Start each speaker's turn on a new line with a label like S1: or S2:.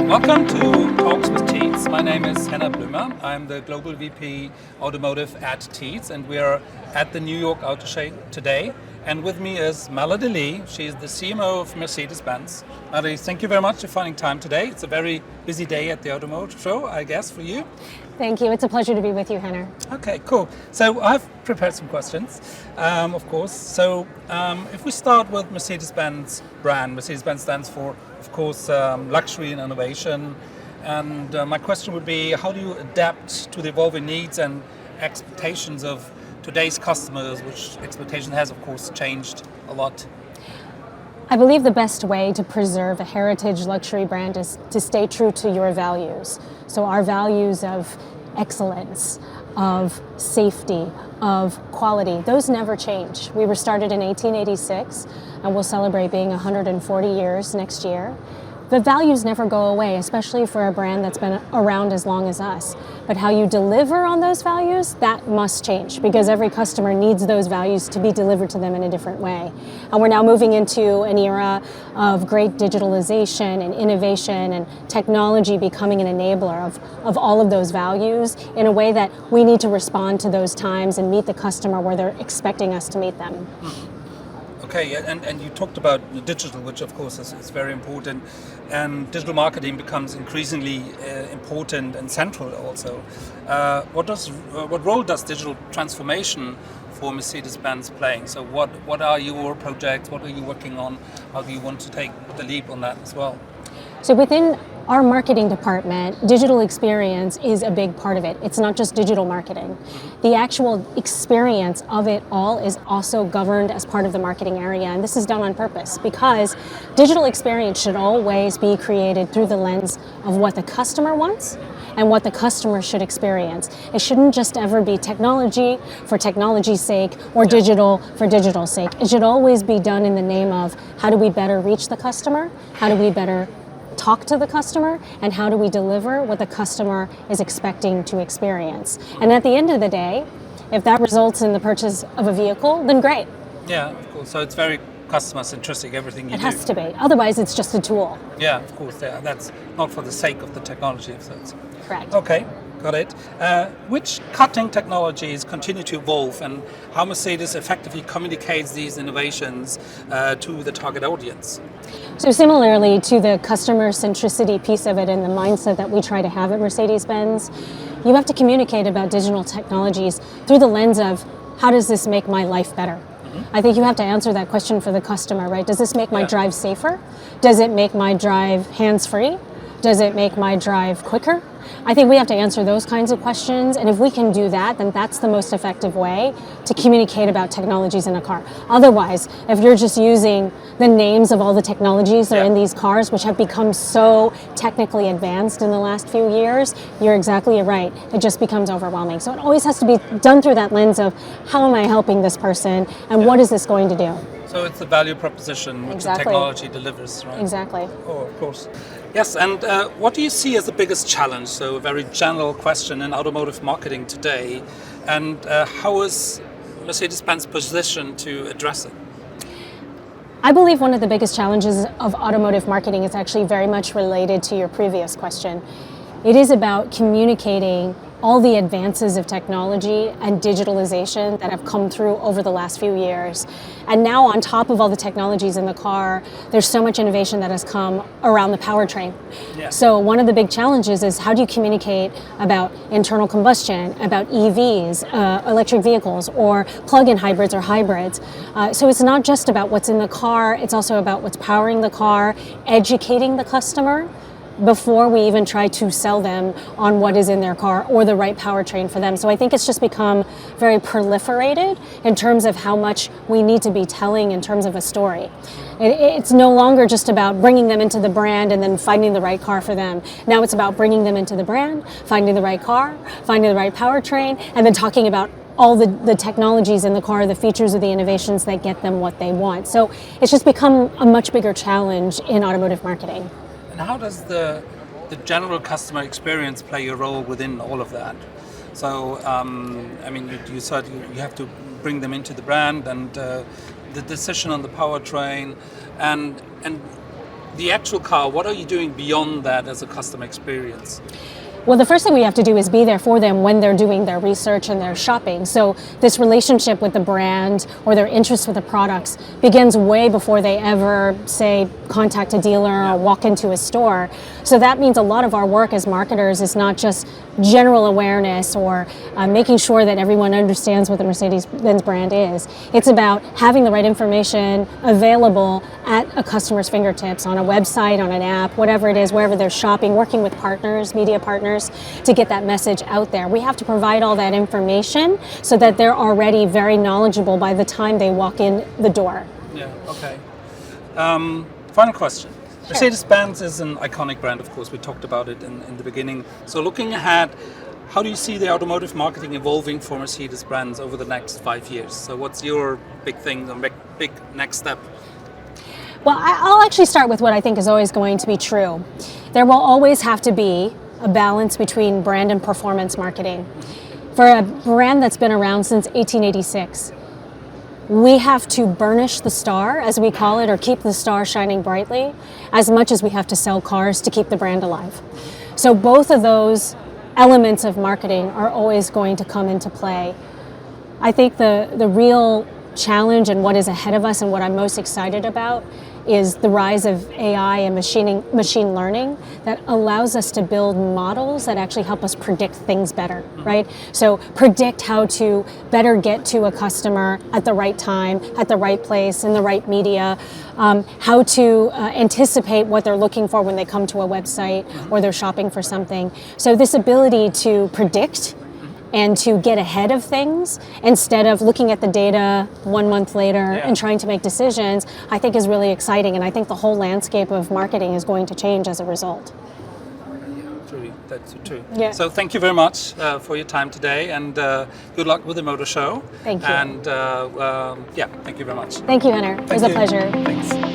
S1: Welcome to Talks with Teads. My name is Henner Blömer. I'm the Global VP Automotive at Teads, and we are at the New York Auto Show today. And with me is Melody Lee. She's the CMO of Mercedes-Benz. Melody, thank you very much for finding time today. It's a very busy day at the Automotive Show, I guess, for you.
S2: Thank you. It's a pleasure to be with you, Henner.
S1: Okay, cool. So I've prepared some questions, of course. So if we start with Mercedes-Benz brand, Mercedes-Benz stands for, of course, luxury and innovation. And my question would be, how do you adapt to the evolving needs and expectations of today's customers, which expectation has, of course, changed a lot?
S2: I believe the best way to preserve a heritage luxury brand is to stay true to your values. So our values of excellence, of safety, of quality, those never change. We were started in 1886 and we'll celebrate being 140 years next year. The values never go away, especially for a brand that's been around as long as us. But how you deliver on those values, that must change because every customer needs those values to be delivered to them in a different way. And we're now moving into an era of great digitalization and innovation and technology becoming an enabler of all of those values in a way that we need to respond to those times and meet the customer where they're expecting us to meet them.
S1: Okay, and you talked about digital, which of course is very important, and digital marketing becomes increasingly important and central also. What role does digital transformation for Mercedes-Benz playing? So what are your projects? What are you working on? How do you want to take the leap on that as well?
S2: So within our marketing department, digital experience is a big part of it. It's not just digital marketing. The actual experience of it all is also governed as part of the marketing area, and this is done on purpose because digital experience should always be created through the lens of what the customer wants and what the customer should experience. It shouldn't just ever be technology for technology's sake or digital for digital's sake. It should always be done in the name of how do we better reach the customer, how do we better talk to the customer, and how do we deliver what the customer is expecting to experience. And at the end of the day, if that results in the purchase of a vehicle, then great.
S1: Yeah, of course. So it's very customer centric, everything you do.
S2: It has to be. Otherwise, it's just a tool.
S1: Yeah, of course. Yeah, that's not for the sake of the technology. So it's
S2: Correct.
S1: okay. Got it. Which cutting technologies continue to evolve, and how Mercedes effectively communicates these innovations to the target audience?
S2: So similarly to the customer centricity piece of it and the mindset that we try to have at Mercedes-Benz, you have to communicate about digital technologies through the lens of how does this make my life better? I think you have to answer that question for the customer, right? Does this make my drive safer? Does it make my drive hands-free? Does it make my drive quicker? I think we have to answer those kinds of questions, and if we can do that, then that's the most effective way to communicate about technologies in a car. Otherwise, if you're just using the names of all the technologies that are in these cars, which have become so technically advanced in the last few years, you're exactly right. It just becomes overwhelming. So it always has to be done through that lens of how am I helping this person, and what is this going to do?
S1: So it's the value proposition which the technology delivers, right?
S2: Exactly.
S1: Oh, of course. Yes, and what do you see as the biggest challenge? So a very general question in automotive marketing today, and how is Mercedes-Benz positioned to address it?
S2: I believe one of the biggest challenges of automotive marketing is actually very much related to your previous question. It is about communicating all the advances of technology and digitalization that have come through over the last few years. And now on top of all the technologies in the car, there's so much innovation that has come around the powertrain. Yeah. So one of the big challenges is how do you communicate about internal combustion, about EVs, electric vehicles, or plug-in hybrids or hybrids. So it's not just about what's in the car, it's also about what's powering the car, educating the customer before we even try to sell them on what is in their car or the right powertrain for them. So I think it's just become very proliferated in terms of how much we need to be telling in terms of a story. It's no longer just about bringing them into the brand and then finding the right car for them. Now it's about bringing them into the brand, finding the right car, finding the right powertrain, and then talking about all the technologies in the car, the features of the innovations that get them what they want. So it's just become a much bigger challenge in automotive marketing.
S1: And how does the general customer experience play a role within all of that? So, I mean, you said you have to bring them into the brand and the decision on the powertrain and the actual car, what are you doing beyond that as a customer experience?
S2: Well, the first thing we have to do is be there for them when they're doing their research and their shopping. So this relationship with the brand or their interest with the products begins way before they ever, say, contact a dealer or walk into a store. So that means a lot of our work as marketers is not just general awareness or making sure that everyone understands what the Mercedes-Benz brand is. It's about having the right information available at a customer's fingertips on a website, on an app, whatever it is, wherever they're shopping, working with partners, media partners, to get that message out there. We have to provide all that information so that they're already very knowledgeable by the time they walk in the door.
S1: Yeah, okay. Final question. Sure. Mercedes-Benz is an iconic brand, of course. We talked about it in the beginning. So looking ahead, how do you see the automotive marketing evolving for Mercedes-Benz over the next 5 years? So what's your big thing, the big next step?
S2: Well, I'll actually start with what I think is always going to be true. There will always have to be a balance between brand and performance marketing. For a brand that's been around since 1886, we have to burnish the star, as we call it, or keep the star shining brightly, as much as we have to sell cars to keep the brand alive. So both of those elements of marketing are always going to come into play. I think the real challenge and what is ahead of us and what I'm most excited about is the rise of AI and machine learning that allows us to build models that actually help us predict things better, right? So predict how to better get to a customer at the right time, at the right place, in the right media, how to anticipate what they're looking for when they come to a website or they're shopping for something. So this ability to predict and to get ahead of things instead of looking at the data 1 month later and trying to make decisions, I think is really exciting. And I think the whole landscape of marketing is going to change as a result.
S1: Truly, that's true.
S2: Yeah.
S1: So thank you very much for your time today, and good luck with the motor show.
S2: Thank you.
S1: And thank you very much.
S2: Thank you, Henner. It was a pleasure.
S1: Thanks.